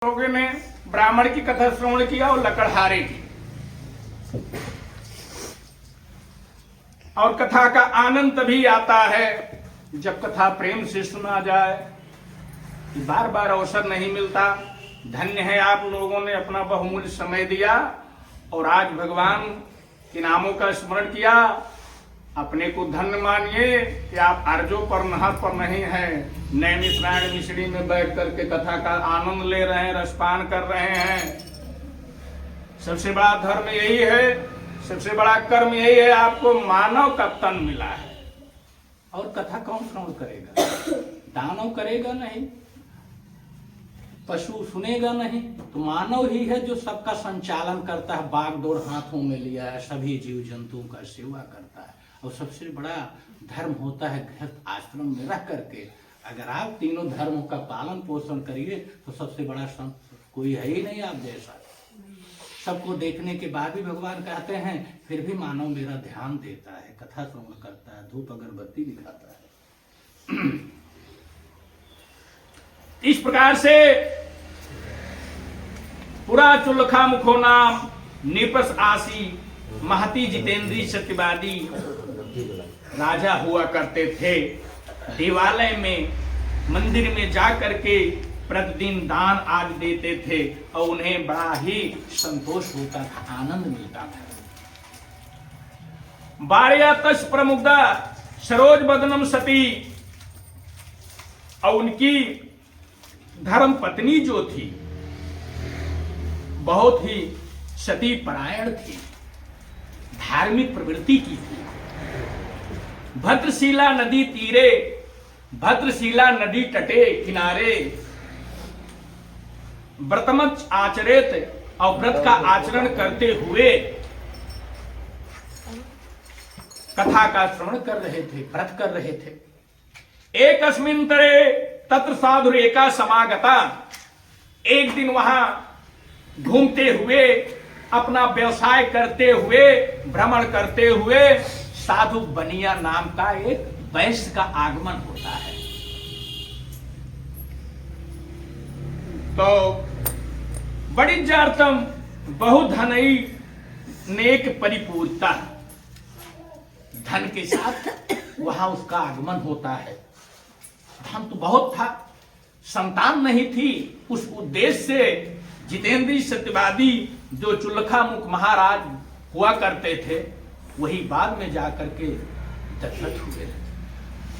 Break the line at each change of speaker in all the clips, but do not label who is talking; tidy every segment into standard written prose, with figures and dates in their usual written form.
लोगों ने ब्राह्मण की कथा श्रवण किया और लकड़हारे की, और कथा का आनंद तभी आता है जब कथा प्रेम से सुना जाए। बार बार अवसर नहीं मिलता। धन्य है आप लोगों ने अपना बहुमूल्य समय दिया और आज भगवान के नामों का स्मरण किया। अपने को धन्य मानिए कि आप अर्जों पर नहर पर नहीं हैं, नैमिषारण्य मिश्री में बैठ करके कथा का आनंद ले रहे हैं, रसपान कर रहे हैं। सबसे बड़ा धर्म यही है, सबसे बड़ा कर्म यही है। आपको मानव का तन मिला है और कथा कौन श्रवण करेगा? दानव करेगा नहीं, पशु सुनेगा नहीं, तो मानव ही है जो सबका संचालन करता है, बागडोर हाथों में लिया है, सभी जीव जंतुओं का सेवा करता है। और सबसे बड़ा धर्म होता है गृहस्थ आश्रम में रह करके अगर आप तीनों धर्मों का पालन पोषण करिए तो सबसे बड़ा संत कोई है ही नहीं आप जैसा। सबको देखने के बाद भी भगवान कहते हैं फिर भी मानव मेरा ध्यान देता है, कथा श्रवण करता है, धूप अगरबत्ती दिखाता है। इस प्रकार से पुरा चुल्लखा मुखो नाम निपस आसी महती जितेंद्री सत्यवादी राजा हुआ करते थे। देवालय में मंदिर में जा करके प्रतिदिन दान आदि देते थे और उन्हें बड़ा ही संतोष होता था, आनंद मिलता था। बारया तस् प्रमुग्धा सरोज बदनम सती, और उनकी धर्म पत्नी जो थी बहुत ही सती परायण थी, धार्मिक प्रवृत्ति की थी। भद्रशिला नदी तीरे, भद्रशिला नदी तटे किनारे व्रतमत आचरित और व्रत का आचरण करते हुए कथा का श्रवण कर रहे थे, व्रत कर रहे थे। एक अस्मिन तरे तत्र साधु एका समागता, एक दिन वहां घूमते हुए अपना व्यवसाय करते हुए भ्रमण करते हुए साधु बनिया नाम का एक वैश्य का आगमन होता है। तो बड़ी जारतम बहुधनई नेक परिपूर्णता, धन के साथ वहां उसका आगमन होता है। धन तो बहुत था, संतान नहीं थी। उस उद्देश्य से जितेंद्री सत्यवादी जो चुल्लखा मुख महाराज हुआ करते थे वही बाद में जाकर के दशरथ हुए।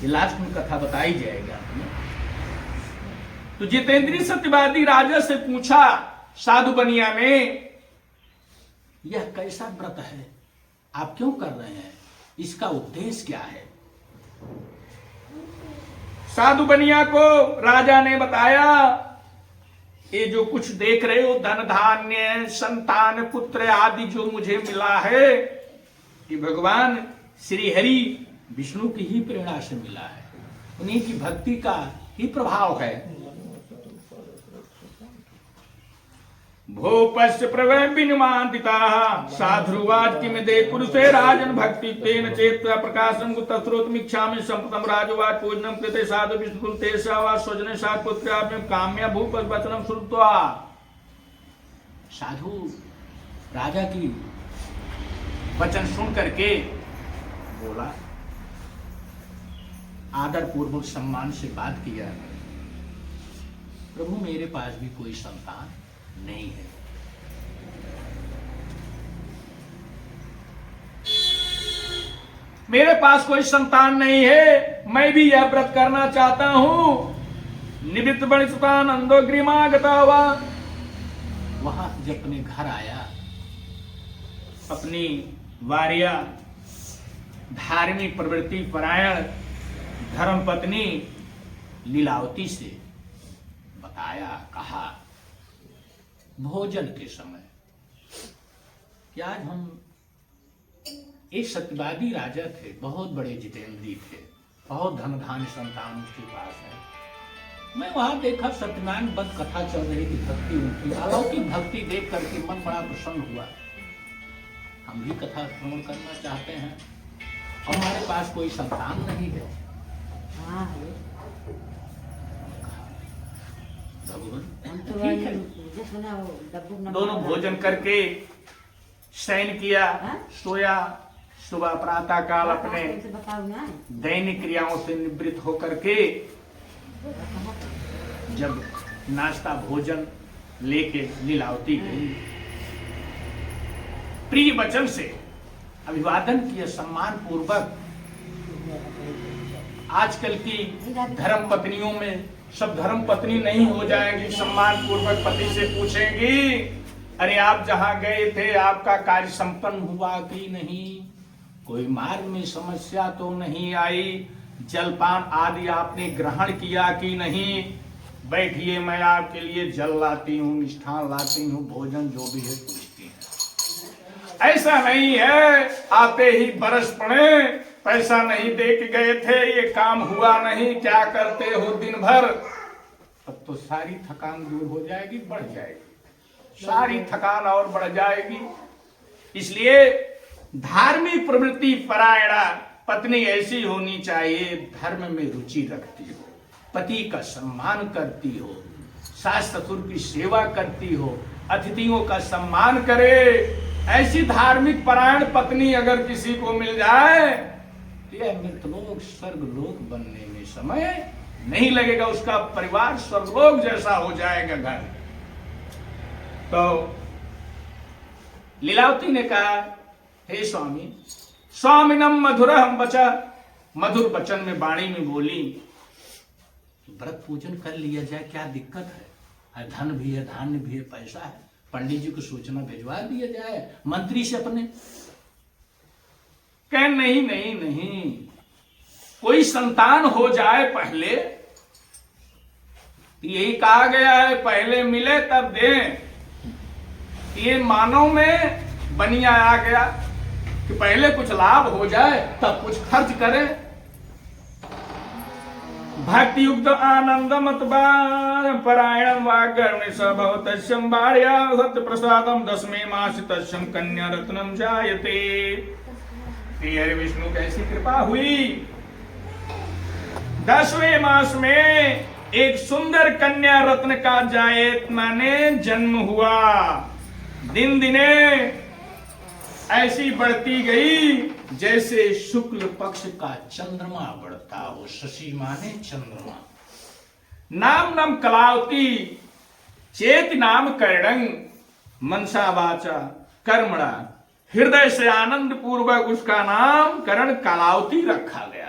ये लास्ट में कथा बताई जाएगा। तो जितेंद्री सत्यवादी राजा से पूछा साधु बनिया ने, यह कैसा व्रत है, आप क्यों कर रहे हैं, इसका उद्देश्य क्या है? साधु बनिया को राजा ने बताया, ये जो कुछ देख रहे हो धन धान्य संतान पुत्र आदि जो मुझे मिला है, ये भगवान श्री हरि विष्णु की ही प्रेरणा से मिला है, उन्हीं की भक्ति का ही प्रभाव है। भोपस्य प्रवय विनिमांतिता साधुवाच किम दे पुरुषे राजन भक्ति तेन चेत्वा प्रकाशम तस्रोतमीक्षामि संपतम राजवाच पूजनम कृते साधु विष्णु तेषा वा स्वजने साथ पुत्राभ्यम काम्या भूपस वचनम श्रुत्वा। साधु राजा की वचन सुन करके बोला, आदर पूर्वक सम्मान से बात किया, प्रभु मेरे पास भी कोई संतान नहीं है। मेरे पास कोई संतान नहीं है, मैं भी यह व्रत करना चाहता हूं। निवृत्त बणिसुतानंदो ग्रीमागता हुआ। वहां जब अपने घर आया, अपनी वारिया धार्मिक प्रवृत्ति परायण धर्म पत्नी लीलावती से बताया, कहा भोजन के समय क्या हम, एक सत्यवादी राजा थे, बहुत बड़े जितेंद्री थे, बहुत धन धान्य संतान उसके पास है। मैं वहां देखा सत्यनारायण बद कथा चल रही थी, भक्ति उनकी अलौकिक भक्ति देख करके मन बड़ा प्रसन्न हुआ। हम भी कथा श्रवण करना चाहते हैं और हमारे पास कोई संतान नहीं है। ठीक है। दोनों भोजन करके शयन किया, सोया। सुबह प्रातः काल अपने दैनिक क्रियाओं से निवृत्त होकर के जब नाश्ता भोजन लेके लीलावती गई, प्रिय वचन से अभिवादन किया सम्मान पूर्वक। आजकल की धर्म पत्नियों में सब धर्म पत्नी नहीं हो जाएंगी, सम्मान पूर्वक पति से पूछेंगी, अरे आप जहां गए थे आपका कार्य संपन्न हुआ कि नहीं, कोई मार्ग में समस्या तो नहीं आई, जलपान आदि आपने ग्रहण किया कि नहीं, बैठिए मैं आपके लिए जल लाती हूँ, मिष्ठान लाती हूँ, भोजन जो भी है पूछती है। ऐसा नहीं है आते ही बरस पड़े, पैसा नहीं दे के गए थे, ये काम हुआ नहीं, क्या करते हो दिन भर। अब तो सारी थकान दूर हो जाएगी, बढ़ जाएगी, सारी थकान और बढ़ जाएगी। इसलिए धार्मिक प्रवृत्ति परायणा पत्नी ऐसी होनी चाहिए, धर्म में रुचि रखती हो, पति का सम्मान करती हो, सास ससुर की सेवा करती हो, अतिथियों का सम्मान करे। ऐसी धार्मिक परायण पत्नी अगर किसी को मिल जाए, यह मृतलोक स्वर्गलोक बनने में समय नहीं लगेगा, उसका परिवार स्वर्गलोक जैसा हो जाएगा घर। तो लीलावती ने कहा, हे स्वामी, स्वामिनम मधुरहम वचा, मधुर वचन में वाणी में बोली, व्रत पूजन कर लिया जाए, क्या दिक्कत है, धन भी है, धान्य भी है, पैसा है, पंडित जी को सूचना भिजवा दिया जाए मंत्री से अपने। कह नहीं नहीं नहीं, कोई संतान हो जाए पहले, यही कहा गया है पहले मिले तब दें। ये मानव में बनिया आ गया कि पहले कुछ लाभ हो जाए तब कुछ खर्च करें। भक्ति युक्त आनंद मत परायणम वाग्गर्णे सभवत तस्यं भार्या सत्य प्रसादम दसमे मास तस्यं कन्या रत्नम जायते। हरि विष्णु कैसी कृपा हुई, 10वें मास में एक सुंदर कन्या रत्न का जायत माने जन्म हुआ। दिन दिने ऐसी बढ़ती गई जैसे शुक्ल पक्ष का चंद्रमा बढ़ता हो, शशि माने चंद्रमा। नाम नम कलावती चेत नाम कर्णंग मनसा वाचा कर्मणा, हृदय से आनंद पूर्वक उसका नाम करण कलावती रखा गया।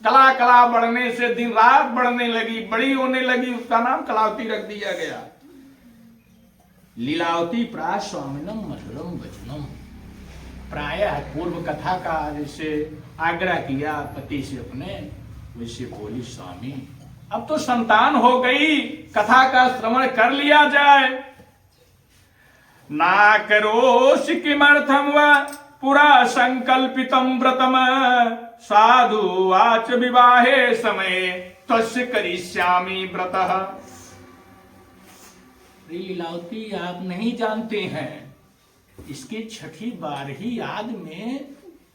कला कला बढ़ने से दिन रात बढ़ने लगी, बड़ी होने लगी, उसका नाम कलावती रख दिया गया। लीलावती प्राय स्वामिनम मधुरम वचनम, प्रायः पूर्व कथा का जैसे आग्रह किया पति से अपने, वैसे बोली, स्वामी अब तो संतान हो गई, कथा का श्रवण कर लिया जाए। ना करोष किमर्थम वा पुरा संकल्पितम व्रतम, साधु वाच विवाहे समय तस्य करिष्यामि व्रतः। लीलावती आप नहीं जानते हैं, इसके छठी बार ही याद में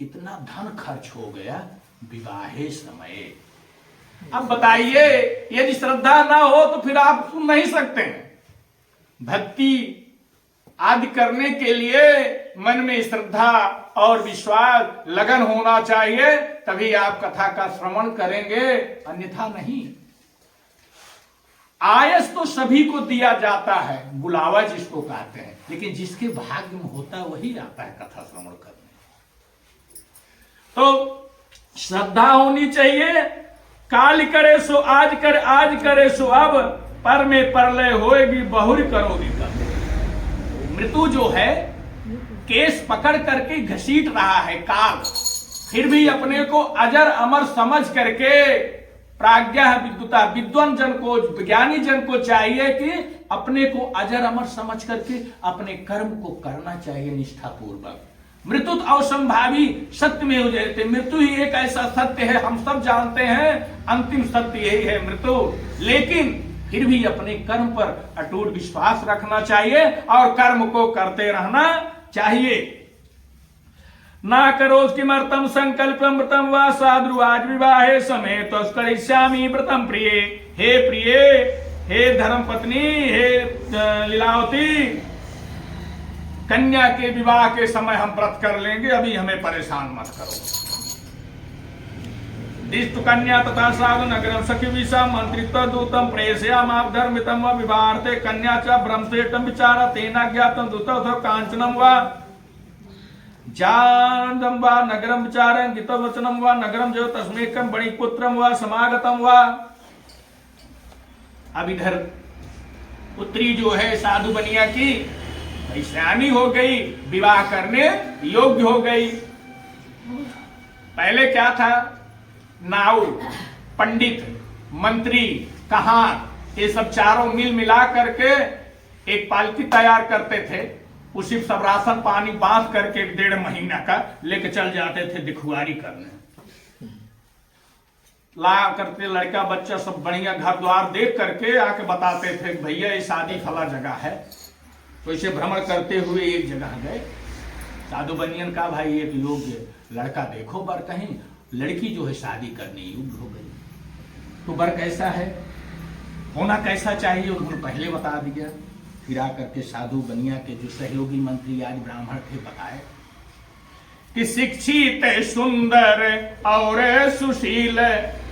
इतना धन खर्च हो गया विवाहे समय। अब बताइए, यदि श्रद्धा ना हो तो फिर आप सुन नहीं सकते हैं। भक्ति आदि करने के लिए मन में श्रद्धा और विश्वास लगन होना चाहिए, तभी आप कथा का श्रवण करेंगे, अन्यथा नहीं। आयस तो सभी को दिया जाता है, बुलावा जिसको कहते हैं, लेकिन जिसके भाग्य में होता है वही आता है कथा श्रवण करने। तो श्रद्धा होनी चाहिए। काल करे सो आज कर, आज करे सो अब, पर में परलय होएगी बहुरी करोगी कब। मृत्यु जो है केस पकड़ करके घसीट रहा है काल, फिर भी अपने को अजर अमर समझ करके प्राज्ञा विद्युता विद्वान जन को, विज्ञानी जन को चाहिए कि अपने को अजर अमर समझ करके अपने कर्म को करना चाहिए निष्ठा पूर्वक। मृत्यु असंभावी सत्य में हो जाते, मृत्यु ही एक ऐसा सत्य है, हम सब जानते हैं अंतिम सत्य यही है मृत्यु, लेकिन फिर भी अपने कर्म पर अटूट विश्वास रखना चाहिए और कर्म को करते रहना चाहिए। ना करो किमर्थम संकल्पम व्रतम वा साधु आज विवाहे समय तस्करिष्यामि व्रतम प्रिय। हे प्रिय, हे धर्मपत्नी, हे लीलावती, कन्या के विवाह के समय हम व्रत कर लेंगे, अभी हमें परेशान मत करो। दिष्टु कन्या तथा साधु नगरम सखी विषा मंत्रित्व दूतम प्रेषयामाप धर्मितम व विवाहार्थे कन्या च ब्रह्मश्रेष्ठम विचार तेना ज्ञातम दूतम कांचनम व जानदम व नगरम विचारं गीतो वचनम व नगरम जो तस्मेकम बणि पुत्रम व समागतम व। अब इधर पुत्री जो है साधु बनिया की सयानी हो गई, विवाह करने योग्य हो गई। पहले क्या था, नाउ, पंडित, मंत्री, कहार, ये सब चारों मिल मिला करके एक पालकी तैयार करते थे, उसी सब राशन पानी बांध करके 1.5 महीना का लेके चल जाते थे दिखुआरी करने। ला करके लड़का बच्चा सब बढ़िया घर द्वार देख करके आके बताते थे भैया ये शादी फला जगह है। तो इसे भ्रमण करते हुए एक जगह गए, साधु बनियन का भाई एक योग्य लड़का देखो बर, कहीं लड़की जो है शादी करने योग्य हो गई, तो बर कैसा है, होना कैसा चाहिए, उन्होंने पहले बता दिया। फिर आकर के साधु बनिया के जो सहयोगी मंत्री आज ब्राह्मण थे बताए कि शिक्षित सुंदर और सुशील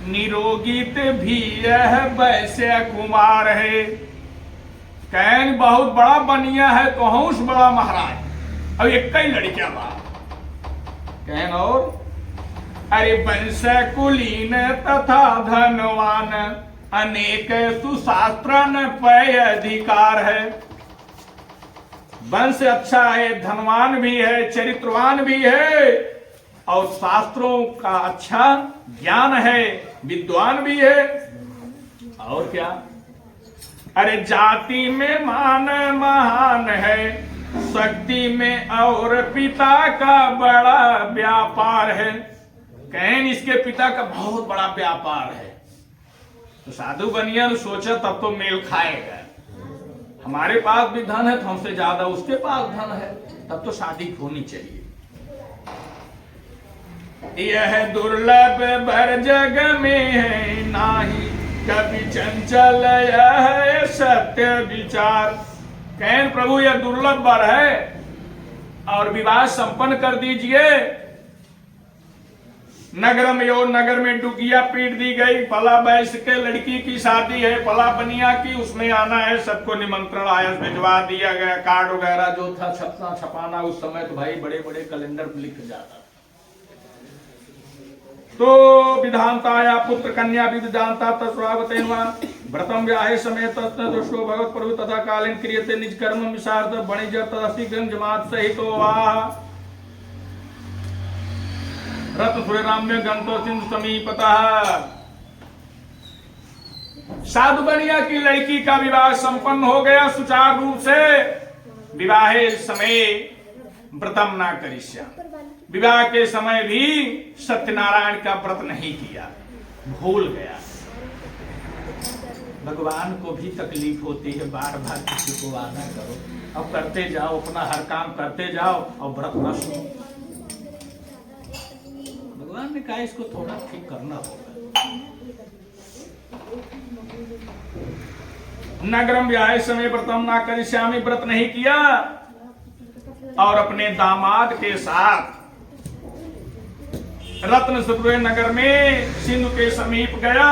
निरोगित भी यह वैश्य कुमार है। कैन बहुत बड़ा बनिया है, कहूस बड़ा महाराज, अब एक कई लड़कियां बात कैन और अरे वंश कुलीन तथा धनवान अनेक सुशास्त्रन पय अधिकार है। वंश अच्छा है, धनवान भी है, चरित्रवान भी है और शास्त्रों का अच्छा ज्ञान है, विद्वान भी है। और क्या, अरे जाति में मान महान है, शक्ति में और पिता का बड़ा व्यापार है। कहें इसके पिता का बहुत बड़ा व्यापार है। तो साधु बनिया सोचा तब तो मेल खाएगा, हमारे पास भी धन है तो हमसे ज्यादा उसके पास धन है, तब तो शादी होनी चाहिए। यह दुर्लभ भर जग में है नाही कभी चंचल यह सत्य विचार। कहें प्रभु यह दुर्लभ वर है और विवाह संपन्न कर दीजिए। नगर में डुगिया पीट दी गई, पला बैस के लड़की की शादी है, पला बनिया की, उसमें आना है, सबको निमंत्रण आयस भिजवा दिया गया। कार्ड वगैरह जो था छपना छपाना उस समय तो भाई बड़े बड़े कैलेंडर में लिख जाता। तो विधानता या पुत्र कन्या विधानता तस्वावतेन व्रतम व्याहे समय तत्न दृष्टो भगवत प्रभु तथा कालीन क्रियते निज कर्म विशारद वणिज्य तदस्ति जमात सहितो वाह रत्न सुराम्य गंतो सिंधु समीपतः। साधु बनिया की लड़की का विवाह संपन्न हो गया सुचारू रूप से। विवाहे समय व्रतम ना करिष्या, विवाह के समय भी सत्यनारायण का व्रत नहीं किया, भूल गया। भगवान को भी तकलीफ होती है, बार बार किसी को वादा करो, अब करते जाओ, अपना हर काम करते जाओ और व्रत न सुनो। भगवान ने कहा इसको थोड़ा ठीक करना होगा। नगरम व्याह समय व्रतम ना करिष्यामि, व्रत नहीं किया और अपने दामाद के साथ रत्न सुपुर नगर में सिंधु के समीप गया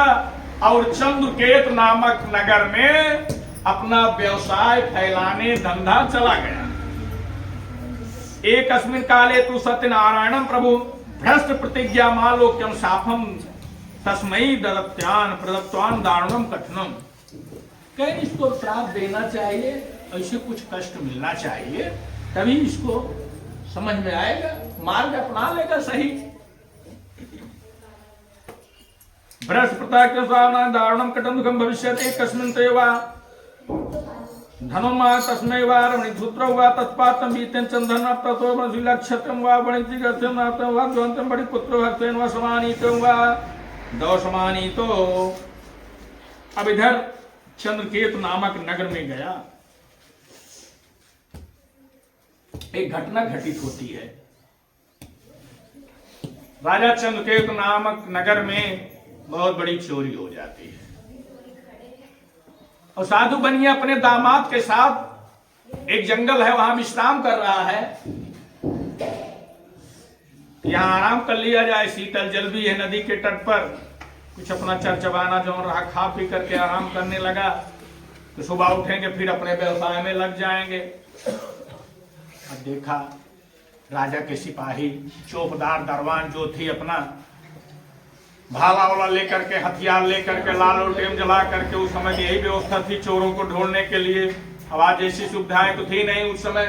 और चंद्रकेत नामक नगर में अपना व्यवसाय फैलाने धंधा चला गया। एक अस्मिन काले तु सत्यनारायणम प्रभु भ्रष्ट प्रतिज्ञा मालोक्यम शापम तस्मयी दत्त्यान प्रदत्वान दारुणम कठिनम। कहीं इसको श्राप देना चाहिए, ऐसे कुछ कष्ट मिलना चाहिए, तभी इसको समझ में आएगा, मार्ग अपना लेगा सही। भ्रष्ट प्रता दारुणम कटम दुखम भविष्यति कस्मिन् तेवा धनुमा तस्मै वा रमणीधुत्र वा तत्पातम बीतेन चंदन ततो मसिलक्षतम वा वणितिगतम नातम वा द्वंतम बड़ी पुत्र भक्तेन वा समानीतम वा दो समानीतो। अब इधर चंद्रकेतु नामक नगर में गया, एक घटना घटित होती है। राजा चंद्रकेतु नामक नगर में बहुत बड़ी चोरी हो जाती है। और साधु बनिया अपने दामाद के साथ एक जंगल है, वहां विश्राम कर रहा है। यहाँ आराम कर लिया जाए, शीतल जल भी है नदी के तट पर। कुछ अपना चरचबाना जो रहा खा पी करके आराम करने लगा। तो सुबह उठेंगे फिर अपने व्यवसाय में लग जाएंगे। अब देखा राजा के सिपाही चौकदार दरवान जो थी अपना भाला वाला लेकर के, हथियार लेकर के, लालटेन जला करके, उस समय यही व्यवस्था थी चोरों को ढूंढने के लिए। आवाज जैसी सुविधाएं तो थी नहीं उस समय।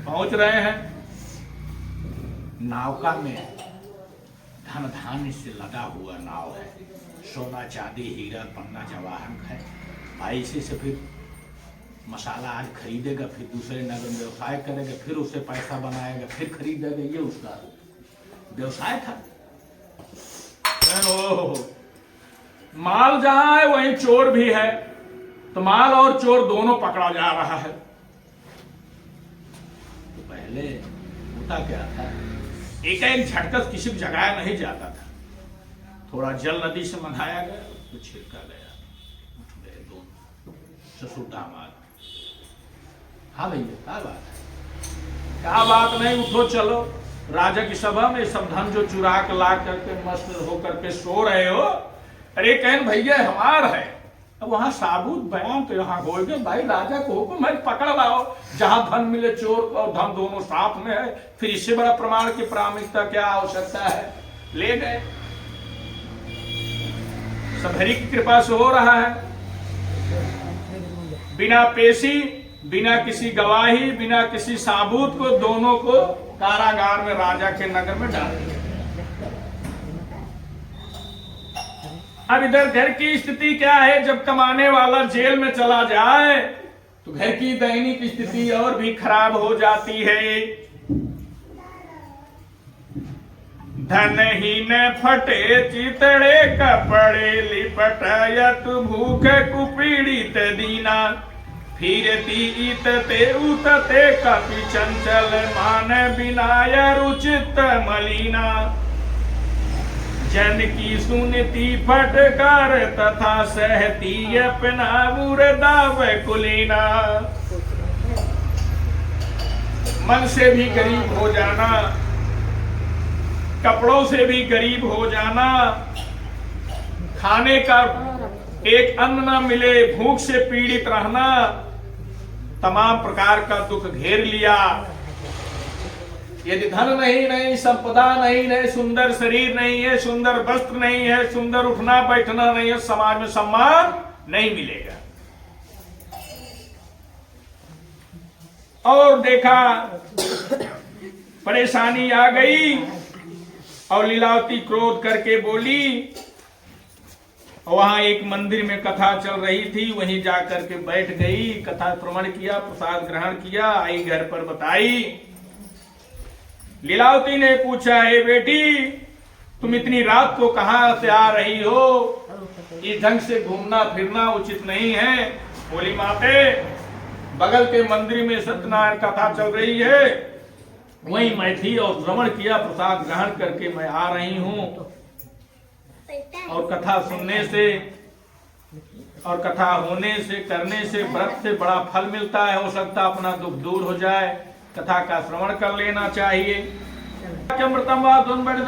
पहुंच रहे हैं, नावका में धन धान्य से लदा हुआ नाव है, सोना चांदी हीरा पन्ना जवाहर है। भाई इसी से फिर मसाला आज खरीदेगा, फिर दूसरे नगर में व्यवसाय करेगा, फिर उससे पैसा बनाएगा, फिर खरीदेगा। ये उसका व्यवसाय था। माल जहां है वहीं चोर भी है, तो माल और चोर दोनों पकड़ा जा रहा है। तो पहले होता क्या था, एक एक झटकस किसी भी जगह नहीं जाता था। थोड़ा जल नदी से मंगाया गया, उसको छिड़का गया, उठ गए दोनों ससुर दामाद। हाँ भैया क्या बात है? क्या बात नहीं, उठो चलो। राजा की सभा में सब धन जो चुरा के ला करके मस्त होकर के सो रहे हो। अरे कहन भैया हमार है। अब वहां साबुत बयान तो यहाँ हो गए, भाई राजा को हुक्म है पकड़ लाओ, जहां धन मिले चोर और धन दोनों साथ में है। फिर इससे बड़ा प्रमाण की प्रामाणिकता क्या आवश्यकता है। ले गए, सब हरि की कृपा से हो रहा है। बिना पेशी, बिना किसी गवाही, बिना किसी साबूत को दोनों को कारागार में राजा के नगर में डाल दिया। अब इधर घर की स्थिति क्या है, जब कमाने वाला जेल में चला जाए तो घर की दैनिक स्थिति और भी खराब हो जाती है। धनहीन फटे चितड़े कपड़े लिपटयत भूख कुपीड़ित दीना। फिरती इतते उतते कपि चंचल मान बिनाय रुचित मलिना। जन की सुनती फटकार तथा सहती अपना दाव कुलीना। मन से भी गरीब हो जाना, कपड़ों से भी गरीब हो जाना, खाने का एक अन्न न मिले, भूख से पीड़ित रहना, तमाम प्रकार का दुख घेर लिया। यदि धन नहीं, संपदा नहीं, सुंदर शरीर नहीं है, सुंदर वस्त्र नहीं है, सुंदर उठना बैठना नहीं है, समाज में सम्मान नहीं मिलेगा। और देखा परेशानी आ गई और लीलावती क्रोध करके बोली। वहां एक मंदिर में कथा चल रही थी, वहीं जाकर के बैठ गई, कथा श्रवण किया, प्रसाद ग्रहण किया, आई घर पर बताई। लीलावती ने पूछा, हे बेटी तुम इतनी रात को कहां से आ रही हो? इस ढंग से घूमना फिरना उचित नहीं है। बोली माते बगल के मंदिर में सत्यनारायण कथा चल रही है, वहीं मैं थी और श्रवण किया, प्रसाद ग्रहण करके मैं आ रही हूँ। और कथा सुनने से और कथा होने से करने से व्रत से बड़ा फल मिलता है। हो सकता अपना दुख दूर हो जाए, कथा का श्रवण कर लेना चाहिए। अमृतम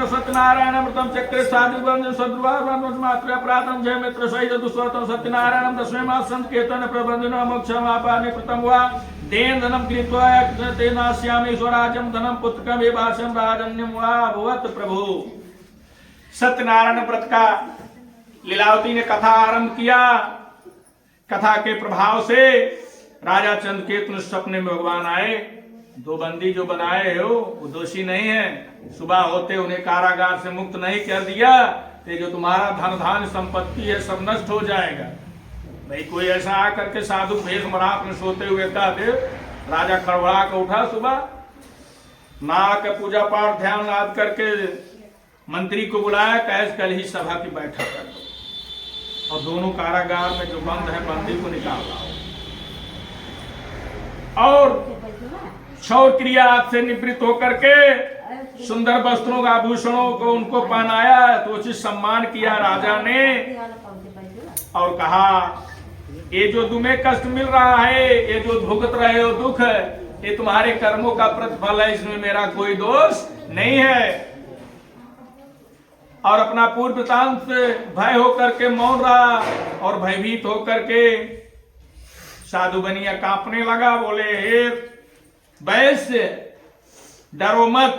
सत्यनारायण अमृतम चक्र साधु सद्वात्रम जय मित्र सहित दुस्वतम सत्यनारायण दशमे मास संकेतन प्रबंधन मोक्षम आपाने प्रथम वा देन धनम कृत्वा तेनास्यामि स्वराजम धनम पुत्रकम एवासम राजन्यम वा भवत प्रभु। सत्यनारायण व्रत का लीलावती ने कथा आरंभ किया। कथा के प्रभाव से राजा चंद्रकेतु सपने में भगवान आए। दो बंदी जो बनाए हो वो दोषी नहीं है, सुबह होते उन्हें कारागार से मुक्त नहीं कर दिया तो जो तुम्हारा धन धान संपत्ति है सब नष्ट हो जाएगा। भाई कोई ऐसा आकर के साधु भेष मरात में सोते हुए कह दे, राजा खड़बड़ा कर उठा, सुबह ना के पूजा पाठ ध्यान याद करके मंत्री को बुलाया, कैस कल ही सभा की बैठक कर दो और दोनों कारागार में जो बंद है बंदी को निकाल लाओ और क्षौर क्रिया से निवृत्त होकर के सुंदर वस्त्रों का आभूषणों को उनको पहनाया। तो उचित सम्मान किया राजा ने और कहा ये जो तुम्हें कष्ट मिल रहा है, ये जो भुगत रहे हो दुख, ये तुम्हारे कर्मों का प्रतिफल है, इसमें मेरा कोई दोष नहीं है। और अपना पूर्व वृतांत से भय होकर के मौन रहा और भयभीत होकर के साधु बनिया कांपने लगा। बोले, हे वैश्य, डरो मत,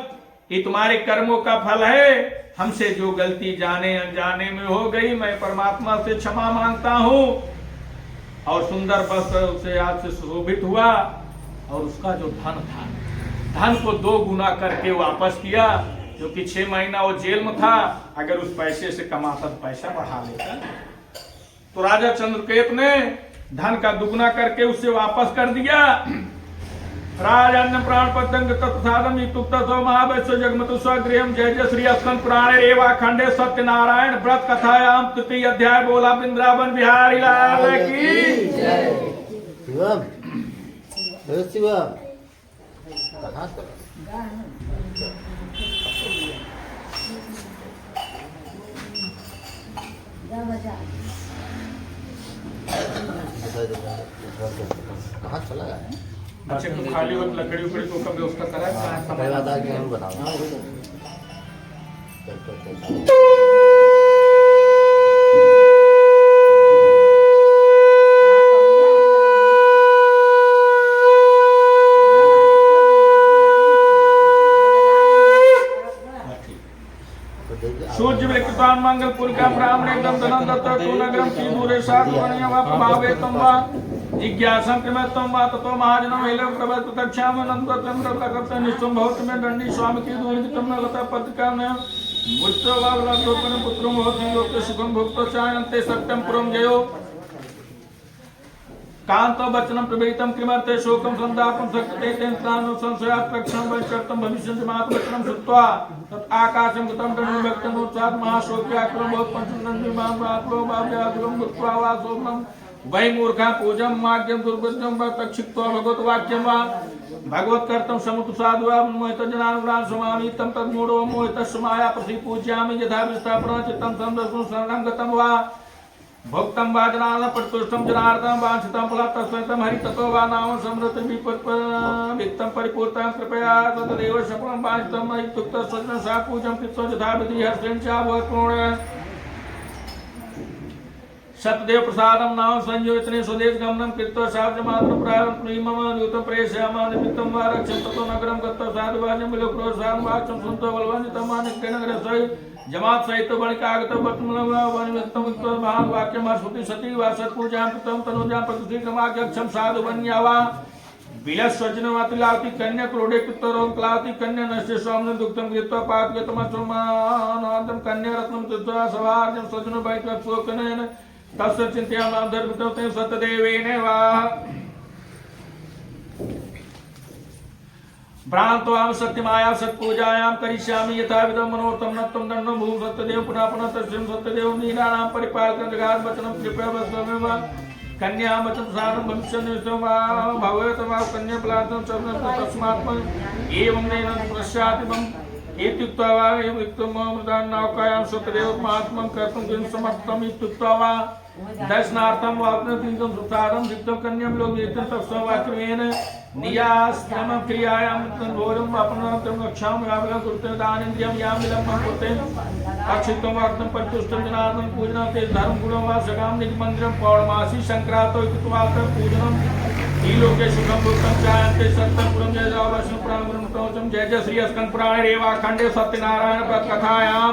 ये तुम्हारे कर्मों का फल है। हमसे जो गलती जाने अनजाने में हो गई, मैं परमात्मा से क्षमा मांगता हूं। और सुंदर वस्त्र उसे आज से सुशोभित हुआ और उसका जो धन था, धन को 2 गुना करके वापस किया। जो कि 6 महीना वो जेल में था, अगर उस पैसे से कमाता तो पैसा बढ़ा लेता। तो राजा चंद्रकेत ने धन का दुगुना करके उसे वापस कर दिया। राजन्य प्राण पतंग तत्सादम इत्युक्तः महावैश्य जगमतु स्वगृहम। जय जय श्री स्कंद पुराणे रेवा खंडे सत्यनारायण व्रत कथायाम तृतीय अध्याय। बोला वृंदावन बिहारी लाल की जय।
शिवम, शिवम, कहाँ चला? कहाँ चला गया?
अच्छा, तो खाली हो लकड़ी उकड़ी तो कब व्यवस्था करा है?
समय बाद आके हम बताओ।
सूर्य विकृतान मंगलपुर का ब्राह्मण एकदम धनम दत्त तू नगरम की दूरे सात वनिया वा प्रभावे तम वा जिज्ञासं कृमत्तम वा ततो महाजनम एलम प्रभत तक्षाम अनंतम रतकत निष्ठम भवत में दंडी स्वामी की दूरित तम लगता पत्रिका में मुच्च वावला लोकन पुत्रम भवति लोक सुखम भुक्त चायन्ते सत्यम पुरम जयो कांत वचनम प्रवेतम कृमर्ते शोकम संदापम सक्ते तेन प्राणो संशयात् रक्षणं वैशक्तम भविष्यन्ति मात वचनम श्रुत्वा तत् आकाशं गतं तनु भक्तं उत्साद महाशोक्याक्रम बहुत पंचनंदि मां प्राप्तो भाव्यादुरम भूत्वा वासोमम वै मूर्खा पूजम मार्गम दुर्बुद्धम वा तक्षित्वा भगवत वाक्यम वा भगवत कर्तम समुत साधुवा मोहित जनानुग्राम समामि तम तद मूढ़ो मोहित समाया प्रति पूज्यामि यथा विस्थापन चित्तं संदर्शनं शरणं गतं वा भक्तम वा जनार्दन प्रतिष्ठम जनार्दन वांछितं फलं तत्सवितं हरि ततो वा नाम समृत वित्तं परिपूर्तं कृपया तदेव सफलं वांछितं इत्युक्तः सज्जन सा पूजं कृत्वा यथा विधि हर्षेण च भवत्पूर्ण सतदेव प्रसादम नाम संयोजने स्वदेश गमनम कृत्वा साध्य मात्र प्रायं प्रीमम युतं प्रेषयामः निमित्तं वा रक्षं ततो नगरं गत्वा साधुवाजं विलो प्रोत्साहं वाचं सुनतो बलवन्नितं मानिक्य नगरे सहि जमात सहित बणिकागत वर्तमलवा वनिमित्तं उत्तर महान वाक्यम श्रुति सती वा सत्पूजां कृतं तनुजां प्रतिष्ठितमाख्यक्षं साधु वन्या वा विलस्वजनवातिलाति कन्या क्रोडे पितरों क्लाति कन्या नश्य स्वामन दुक्तम कृत्वा पातयतमसमानादं कन्या रत्नं कृत्वा सवार्जं स्वजन बैठक सोकनेन तस्य चिंत्यामां धर्मितं ते सतदेवेन वा भ्रांतवाम सत्यमाया सत्पूजायां करिष्यामि यथा विधं मनोरथं नत्तं दण्डं भूम सत्यदेव पुनः पुनः तस्मिं सत्यदेव नीलानां परिपालकं जगाद वचनं कृपया वस्तुमेव कन्या वचन सारं भविष्यन्निष्ठं वा भवेत् वा कन्या बलात्तं च तस्मात् एवं नैनं पश्चात् इत्युक्त्वा वा एवं मृदान्नावकायां सत्यदेव महात्मं कर्तुं किं समर्थम् इत्युक्त्वा वा दर्शनार्थं वाप्नोतीतं सुसारं दीप्तं कन्यां लोकयितं तत्सव वाक्येन नियास्त्रम क्रियायां तन्भोरं वापनार्थं रक्षामि यावलं कुरुते दानेन्द्रियं यां विलम्बं कुरुते अक्षितं वाक्तं परितुष्टं जनार्दनं पूजनं ते धर्मगुणं वा सगां निजमन्दिरं पौर्णमासी संक्रांतो इत्युक्त्वार्थं पूजनं ईलोके सुखं भुक्तं चायन्ते सत्यं पुरं जय जावश्यं प्राणमृतोचं। जय जय श्री स्कंद पुराणे रेवा खंडे सत्यनारायण व्रत कथायां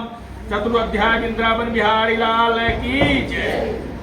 चतुर्थ अध्याय वृंदावन बिहारी लाल की जय।